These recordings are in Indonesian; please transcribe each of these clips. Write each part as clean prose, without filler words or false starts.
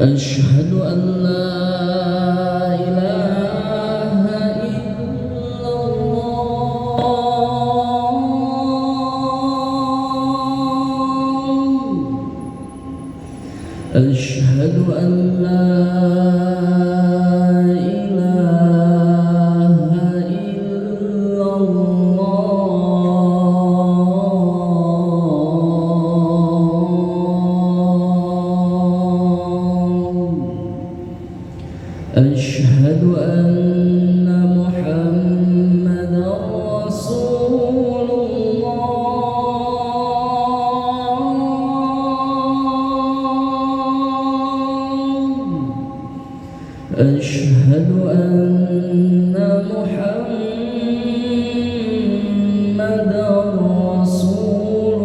أشهد أن لا إله إلا الله أشهد أن لا إله إلا الله أشهد أن محمدا رسول الله أشهد أن محمدا رسول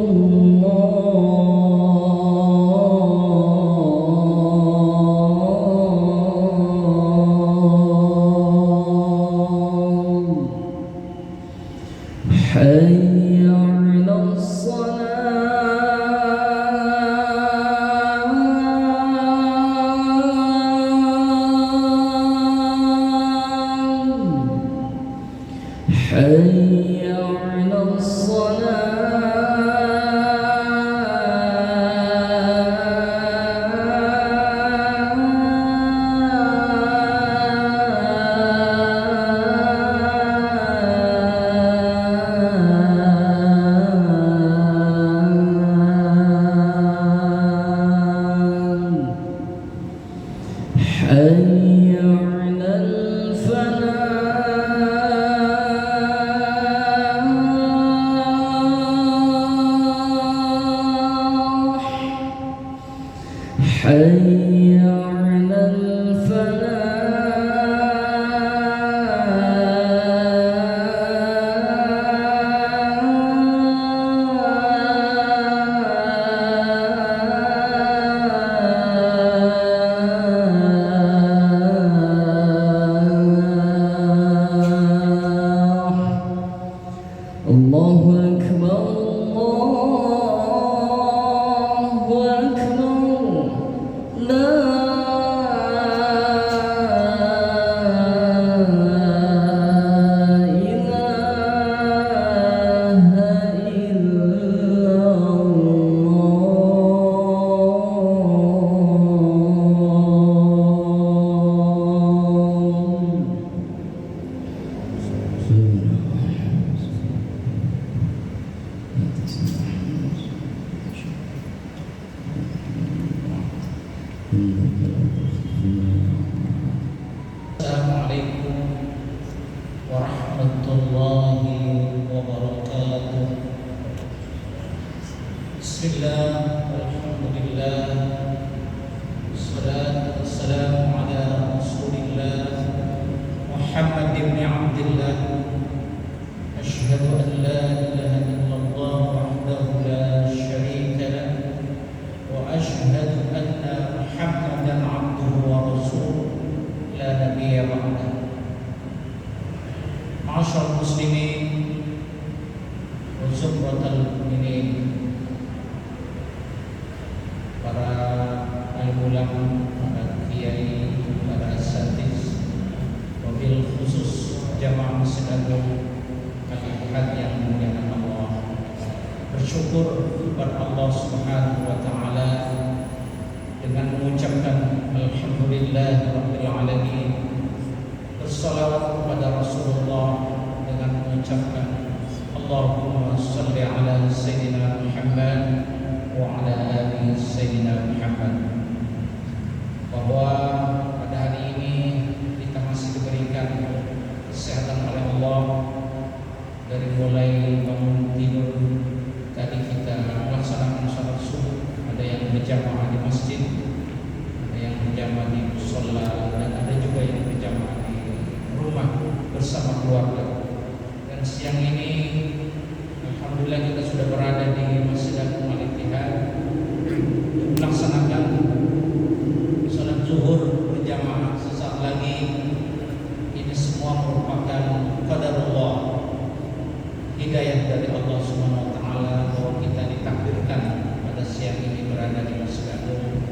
حي على الصلاة حي على حي على الفلاح حي على الفلاح الله أكبر الله أكبر لا إله إلا Assalamualaikum warahmatullahi wabarakatuh. Bismillah, alhamdulillah, wassalatu wassalamu ala rasulillah Muhammad ibn Abdillah. Asyhadu an la ilaha illallah wahdahu la syarika lah, wa asyhadu anna Muhammadan abduhu wa rasuluh la nabiyya ba'dah. Ma'asyar muslimin wa zumratal mu'minin, para ulama, para kiai, para asatiz, wabil khusus jamaah masjid agung Al-Ahad yang dimuliakan Allah. Bersyukur kepada Allah Subhanahu wa taala dengan mengucapkan alhamdulillah rabbil alamin, bersalawat kepada Rasulullah dengan mengucapkan Allahumma salli ala sayyidina Muhammad wa ala ali sayyidina Muhammad. Bahwa pada hari ini kita masih diberikan kesehatan oleh Allah, dari mulai bangun tidur tadi kita melaksanakan salat subuh, ada yang berjamaah di masjid, ada yang berjamaah di mushola, dan ada juga yang berjamaah di rumah bersama keluarga. Dan siang ini alhamdulillah kita sudah berada di Masjid Agung Al-Ittihad melaksanakan salat zuhur berjamaah. Sesaat lagi ini semua merupakan qadarullah, hidayah dari Allah Subhanahu wa taala, bahwa kita ditakdirkan pada siang ini berada di Masjid Agung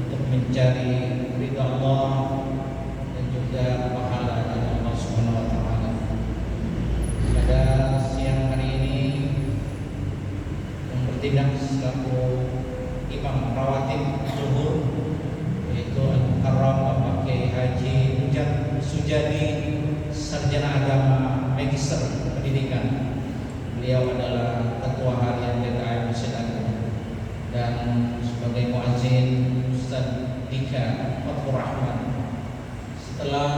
untuk mencari ridha Allah dan juga pahala dari Allah Subhanahu wa taala. Pada siang hari ini yang bertindak selaku imam rawatib zuhur yaitu Al-Mukarram Bapak Kiai Haji Mujad Sujadi, sarjana agama magister pendidikan. Beliau adalah ketua harian DKM Masjid Agung, dan sebagai muadzin Ustaz Dika Fathur Rahman. Setelah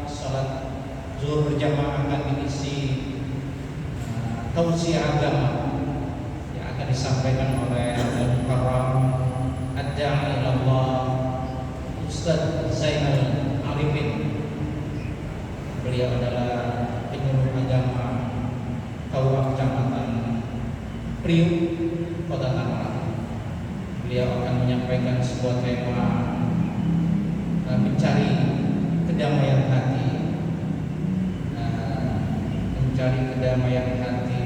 salat zuhur berjamaah akan diisi tausiah agama yang akan disampaikan oleh Al-Mukarram Ad-Da'i Ilallah Ustaz Zainal Arifin. Beliau adalah penyuluh agama Kauwah Kecamatan Priuk, Kota Tangerang. Beliau akan menyampaikan sebuah tema mencari kedamaian hati, mencari kedamaian hati.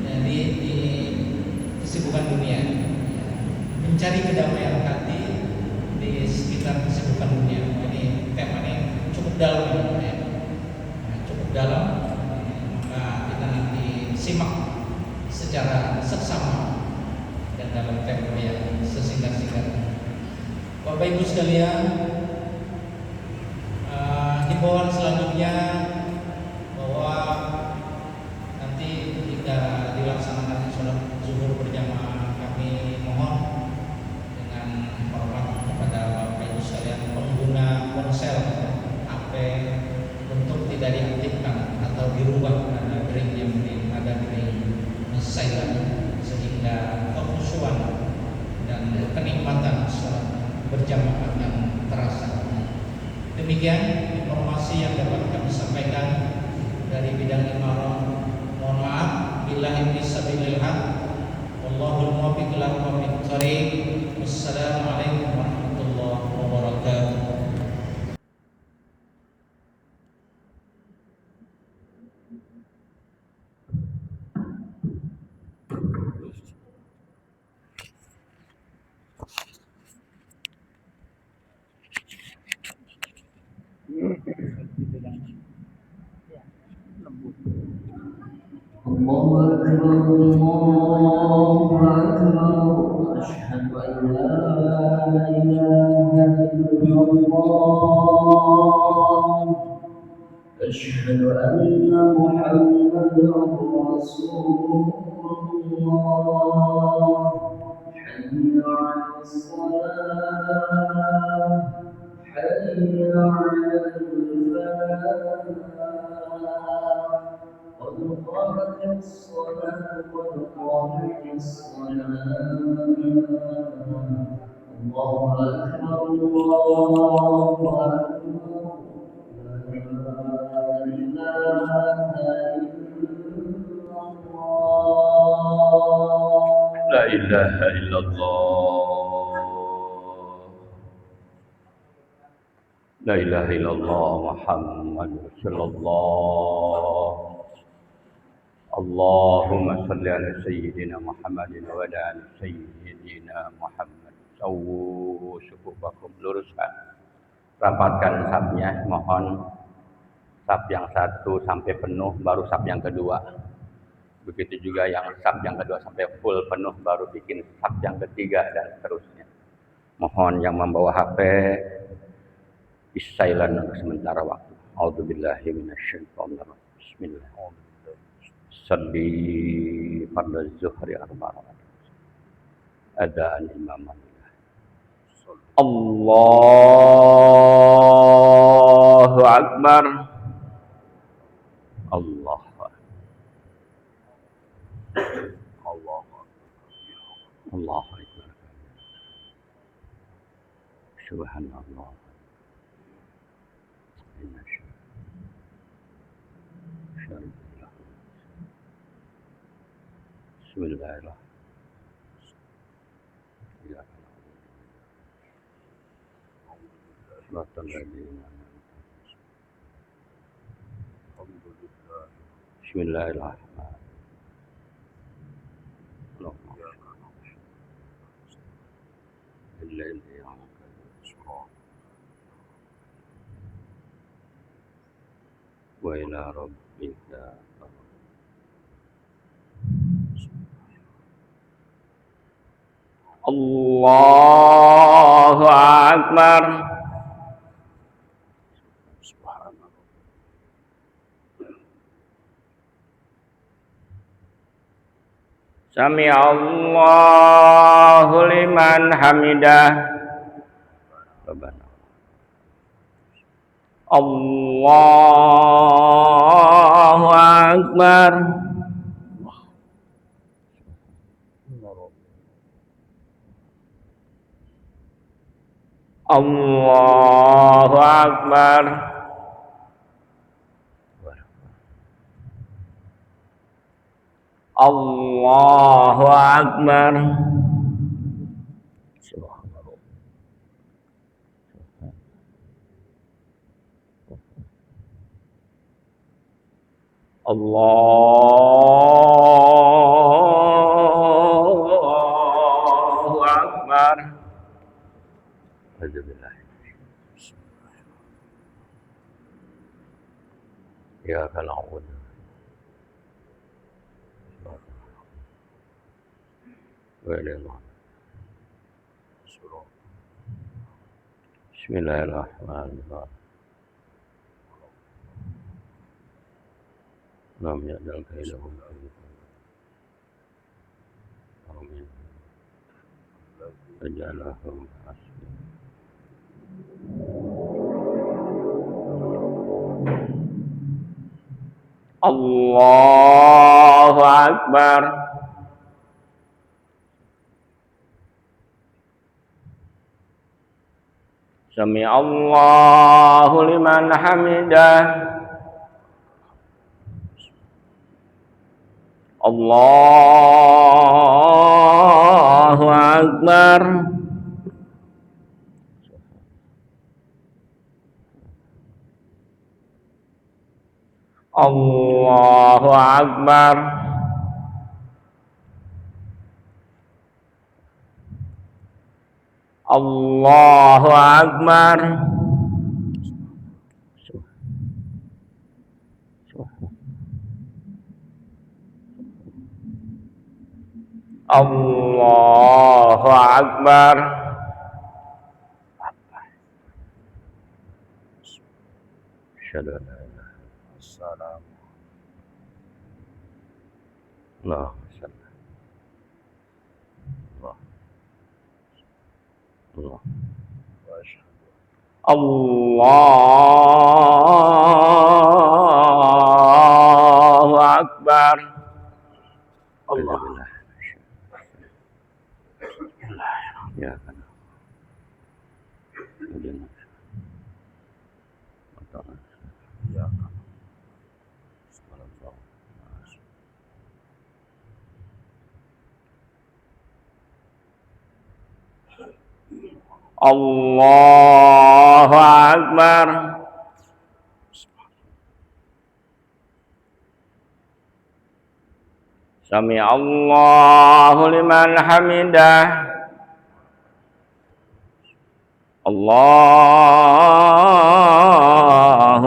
Jadi di kesibukan dunia, mencari kedamaian hati di sekitar kesibukan dunia. Ini temanya cukup dalam, ya. Cukup dalam. Maka kita nanti simak secara seksama dan dalam tempo yang sesingkat-singkatnya. Bapak Ibu sekalian, himbauan selanjutnya bahwa nanti ketika dilaksanakan sholat zuhur berjamaah, kami mohon dengan hormat kepada Bapak Ibu sekalian pengguna ponsel HP untuk tidak diaktifkan atau dirubah karena ringnya ada ring silent, sehingga kekhusyuan dan kenikmatan sholat berjamaah akan terasa. Demikian informasi yang dapat kami sampaikan dari bidang imarah. Mohon maaf bila ini sabilil haq. Wallahul muwaffiq ila aqwamit thoriq. Wassalamualaikum warahmatullahi wabarakatuh. الله أكبر الله أكبر أشهد أن لا إله إلا الله أشهد أن محمدا رسول الله حي على الصلاة حي على الفلاح قد قامت الصلاة قد قامت الصلاة الله أكبر الله أكبر لا إله إلا الله لا إله إلا الله محمد رسول الله اللهم صل على سيدنا محمد وعلى آل سيدنا محمد. Sawu sukufakum, luruskan, rapatkan sapnya, mohon sap yang satu sampai penuh, baru sap yang kedua. Begitu juga yang sap yang kedua sampai full penuh, baru bikin sap yang ketiga dan seterusnya. Mohon yang membawa HP silent untuk sementara waktu. A'udzubillahi minasyaitonirrajim. Bismillahirrahmanirrahim. Salli fardhu zuhri arba'ah. Adaan imaman. Allahu Akbar. Allah. Allahu Akbar. Subhanallah. Allah. Bismillahirrahmanirrahim. Bismillahirrahmanirrahim. Wa ila rabbika. Allahu Akbar. Sami Allahu liman hamidah. Rabbana. Allahu Akbar. Allahu Akbar. Allahu Akbar. Allahu Akbar. Ya na'budu wa iyyaka nasta'in. Bismillahirrahmanirrahim. Lam ya'dal kaidahum. Amin. Ajalahum asli. Allahu Akbar. Sami Allahu liman hamidah. Allahu Akbar. Allahu Akbar. Allahu Akbar. Allahu Akbar. Asyhadu an la ilaha illallah. Allahumma shalli. Allah. Allahu Akbar. Allah. Ya kan. Ya kan. Allahu Akbar. Sami Allahu liman hamidah. Allahu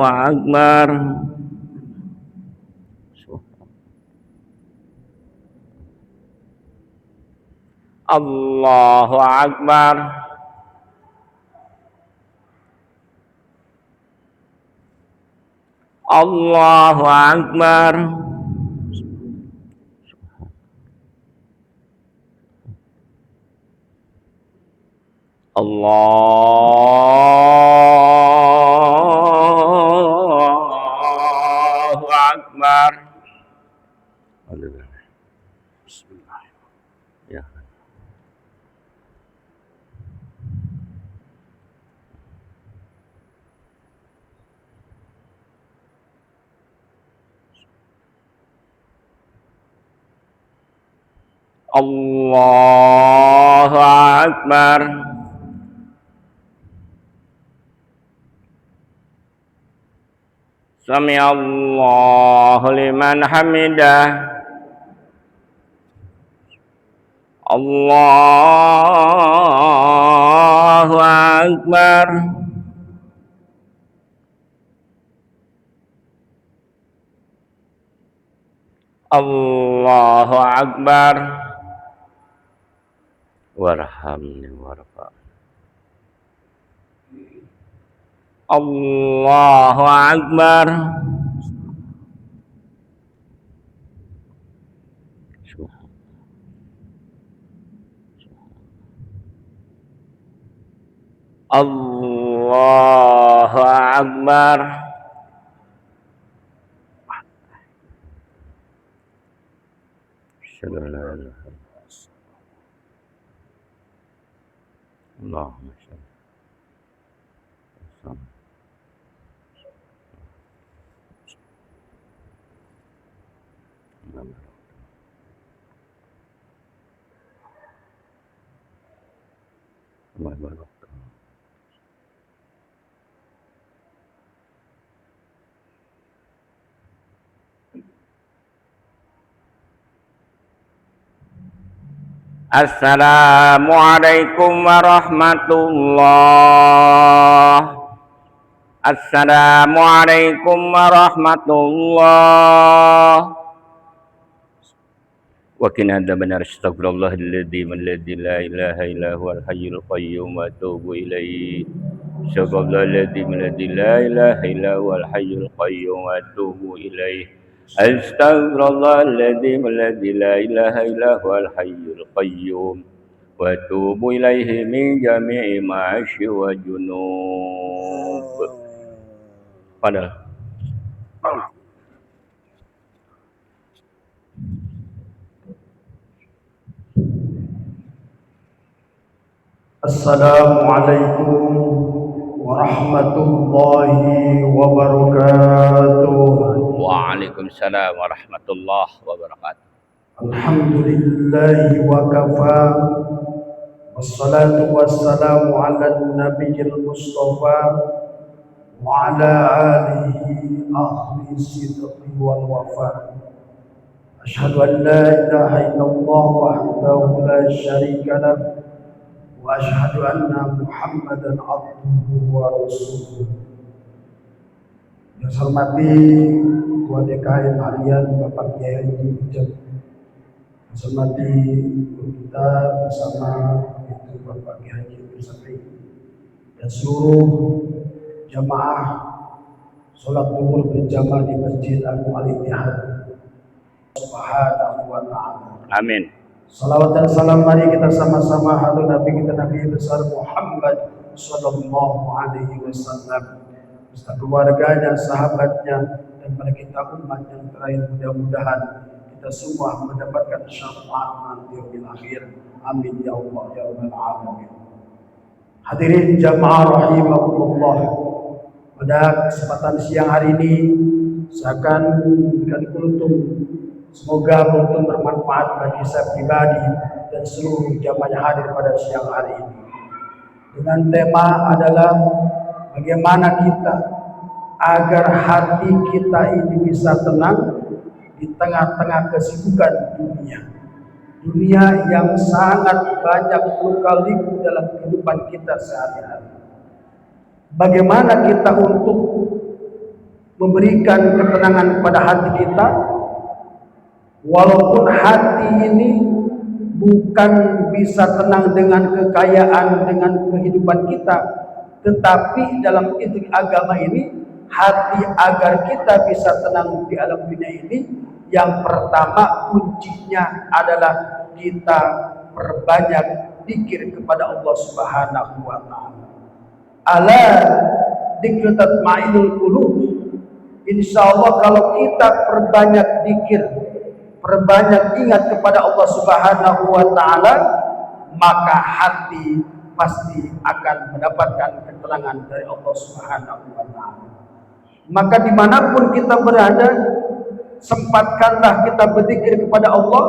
Akbar. Allahu Akbar. Allahu Akbar. Allahu Akbar. Bismillah. Ya. Allahu Akbar. Sami Allahu liman hamidah. Allahu Akbar. Allahu Akbar. Warhamni warfa'ni. Allahu Akbar. Allahu Akbar. Allahumma shalli. Assalamualaikum warahmatullahi. Assalamualaikum warahmatullahi. Wa qina adzabannar. Astaghfirullahaladzim la ilaha illa huwal hayyul qayyum wa atubu ilaihi. Astaghfirullahaladzim la ilaha illa huwal hayyul qayyum wa atubu ilaihi. Astaghfirullahaladzim la ilaha illa huwal hayyul qayyum wa atubu ilaihi min jami'i ma'asyi wa junub. Padahal Assalamualaikum warahmatullahi wabarakatuh. Waalaikumsalam warahmatullahi wabarakatuh. Alhamdulillahi wa kafa. Wassalatu wassalamu ala nabiyil mustafa wa ala alihi ahli sidqi wal wafa. Asyhadu an la ilaha illallah wahdahu la syarika lah wa asyhadu anna Muhammadan abduhu wa rasuluh. Yang saya hormati Ketua DKM harian Bapak Kiai Haji Ujang, yang saya hormati kita bersama itu Bapak Kiai Haji Bersari dan seluruh jamaah sholat zuhur berjamaah di Masjid Agung Al-Ittihad Subhanahu wa ta'ala. Amin. Salawat dan salam mari kita sama-sama hadir Nabi kita Nabi besar Muhammad sallallahu alaihi wasallam beserta keluarganya, sahabatnya, dan pada kita umat yang terakhir. Mudah-mudahan kita semua mendapatkan syafaat nanti di akhir. Amin ya Allah ya rabbal alamin. Hadirin jamaah rahimakumullah, pada kesempatan siang hari ini saya akan memberikan kultum. Semoga kultum bermanfaat bagi saya pribadi dan seluruh jamaah yang hadir pada siang hari ini. Dengan tema adalah bagaimana kita agar hati kita ini bisa tenang di tengah-tengah kesibukan dunia. Dunia yang sangat banyak luka-liku dalam kehidupan kita sehari-hari. Bagaimana kita untuk memberikan ketenangan kepada hati kita, walaupun hati ini bukan bisa tenang dengan kekayaan, dengan kehidupan kita, tetapi dalam etik agama ini, hati agar kita bisa tenang di alam dunia ini, yang pertama kuncinya adalah kita perbanyak zikir kepada Allah Subhanahu wa ta'ala. Ala dzikru tatma'innul qulub. Insyaallah kalau kita perbanyak zikir, perbanyak ingat kepada Allah Subhanahu wa ta'ala, maka hati pasti akan mendapatkan ketenangan dari Allah Subhanahu wa ta'ala. Maka dimanapun kita berada, sempatkanlah kita berzikir kepada Allah,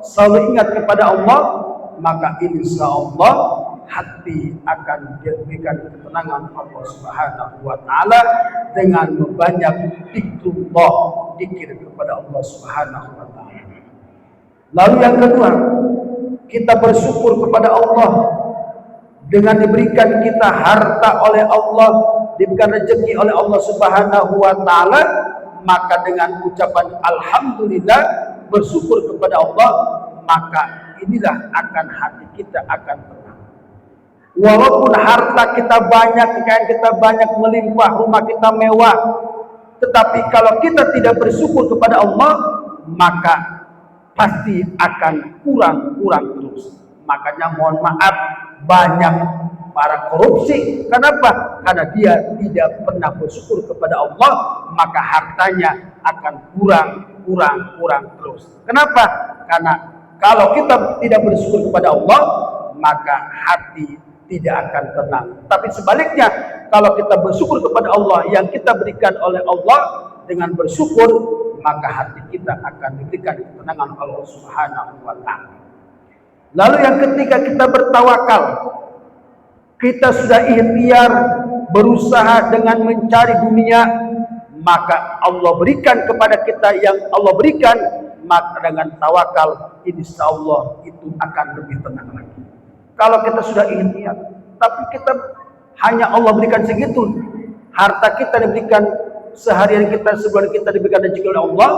selalu ingat kepada Allah, maka insya Allah hati akan diberikan ketenangan Allah Subhanahu wa taala dengan membanyak zikrullah, zikir kepada Allah Subhanahu wa taala. Lalu yang kedua, kita bersyukur kepada Allah dengan diberikan kita harta oleh Allah, diberikan rezeki oleh Allah Subhanahu wa taala, maka dengan ucapan alhamdulillah, bersyukur kepada Allah, maka inilah akan hati kita akan tenang. Walaupun harta kita banyak, kekayaan kita banyak, melimpah, rumah kita mewah, tetapi kalau kita tidak bersyukur kepada Allah, maka pasti akan kurang terus. Makanya mohon maaf, banyak para korupsi. Kenapa? Karena dia tidak pernah bersyukur kepada Allah, maka hartanya akan kurang terus. Kenapa? Karena kalau kita tidak bersyukur kepada Allah, maka hati tidak akan tenang. Tapi sebaliknya, kalau kita bersyukur kepada Allah yang kita berikan oleh Allah, dengan bersyukur, maka hati kita akan diberikan ketenangan Allah Subhanahu wa taala. Lalu yang ketiga, kita bertawakal. Kita sudah ikhtiar, berusaha dengan mencari dunia, maka Allah berikan kepada kita yang Allah berikan, maka dengan tawakal, insya Allah itu akan lebih tenang lagi. Kalau kita sudah ikhtiar, tapi kita hanya Allah berikan segitu, harta kita diberikan, seharian kita, sebulan kita diberikan rezeki oleh Allah,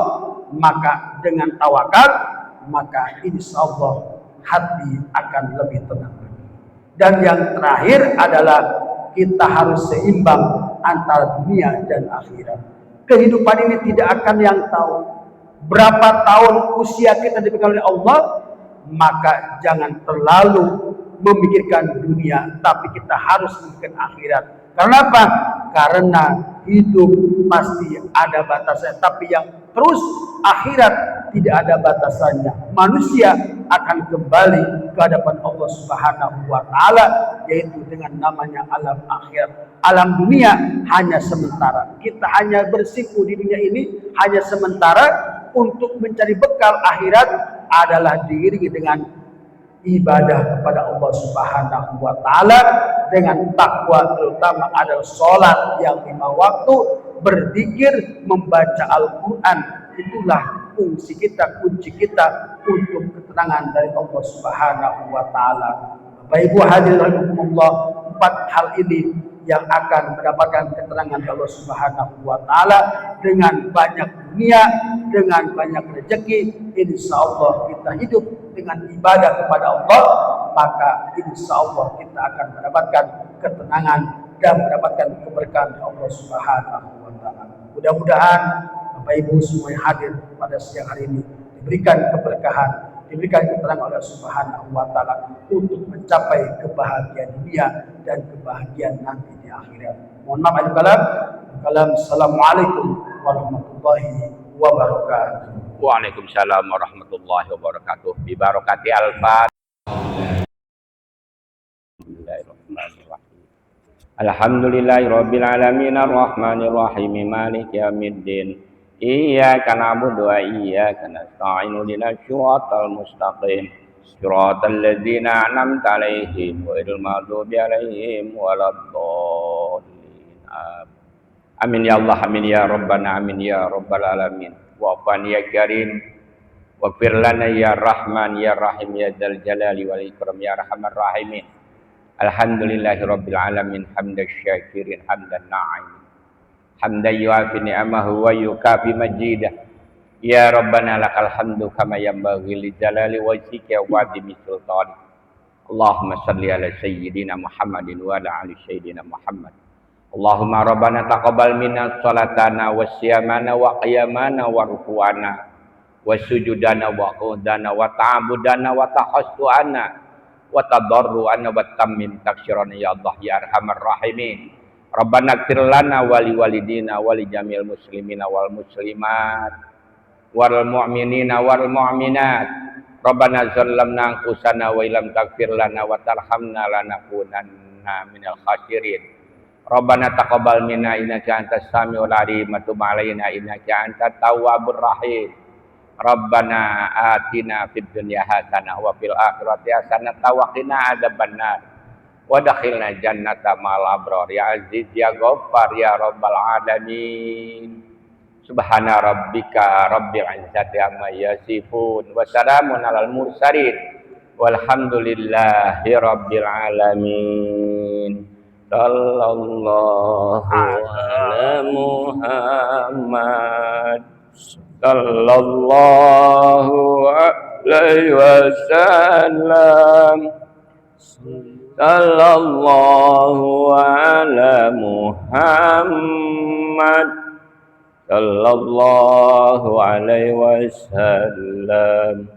maka dengan tawakal, maka insya Allah hati akan lebih tenang. Dan yang terakhir adalah kita harus seimbang antara dunia dan akhirat. Kehidupan ini tidak akan yang tahu berapa tahun usia kita diberikan oleh Allah, maka jangan terlalu memikirkan dunia, tapi kita harus memikirkan akhirat. Karena apa? Karena hidup pasti ada batasnya, tapi yang terus akhirat tidak ada batasannya. Manusia akan kembali ke hadapan Allah Subhanahu wa taala, yaitu dengan namanya alam akhirat. Alam dunia hanya sementara. Kita hanya bersimpu di dunia ini hanya sementara. Untuk mencari bekal akhirat adalah diiringi dengan ibadah kepada Allah Subhanahu wa taala, dengan takwa, terutama adalah sholat yang 5 waktu, berzikir, membaca Al-Quran. Itulah fungsi kita, kunci kita untuk ketenangan dari Allah Subhanahu wa taala. Bapak Ibu hadirin rahimakumullah, 4 hal ini yang akan mendapatkan keterangan dari Allah Subhanahu wa taala. Dengan banyak dunia, dengan banyak rezeki, insya Allah kita hidup dengan ibadah kepada Allah, maka insya Allah kita akan mendapatkan ketenangan dan mendapatkan keberkahan dari Allah Subhanahu wa taala. Mudah-mudahan Bapak Ibu semua yang hadir pada siang hari ini diberikan keberkahan, diberikan keterangan oleh Allah Subhanahu wa taala untuk mencapai kebahagiaan dunia dan kebahagiaan nanti di akhirat. Mohon maaf alif kalam. Assalamualaikum warahmatullahi wabarakatuh. Waalaikumsalam warahmatullahi wabarakatuh. Bi barakati al-Fatihah. Alhamdulillahirabbil alamin arrahmanir rahim maliki yaumiddin. Iyyaka na'budu wa iyyaka nasta'in ihdinas siratal mustaqim. Siratal ladzina an'amta 'alaihim ghairil maghdubi 'alaihim waladdallin. Amin ya Allah, amin ya Rabbana, amin ya Rabbal alamin. Wa'fan ya Karim, waghfir lana ya Rahman ya Rahim ya Dzal Jalali wal Ikram ya Arhamar Rahimin. Alhamdulillahi rabbil alamin, hamdan syakirin hamdan na'im, hamdan yuafi ni'amahu wa yukafi majidah. Ya Rabbana lakal hamdu kama yanbaghi li jalali wajhika wa 'azimi sultanik. Allahumma shalli ala sayyidina Muhammadin wa ala ali sayyidina Muhammad. Allahumma Rabbana taqabbal minna salatana wa siyamana wa qiyamana wa ruku'ana wa sujudana wa qudana wa ta'budana wa tahassuana wa tadarru'ana wa tammim taksirana ya Allah ya Arhamar Rahimin. Rabbana ighfir lana wa li walidina wa li jamil muslimina wal muslimat wal mu'minina wal mu'minat. Rabbana zalamna anfusana wa illam taghfir lana wa tarhamna lanakunanna minal khasirin. Rabbana taqabbal minna innaka antas samiul alim wa tub alaina innaka antat tawwabur rahim. Rabbana atina fid dunya hasanah wa fil akhirati hasanah wa qina adzabannar. Wa dakhilna jannata ma'al abrar ya aziz ya ghaffar ya rabbal alamin. Subhana rabbika rabbil izzati amma yasifun wa salamun alal mursalin walhamdulillahi rabbil alamin. Sallallahu ala Muhammad sallallahu alaihi wasallam. Sallallahu ala Muhammad sallallahu alaihi wasallam.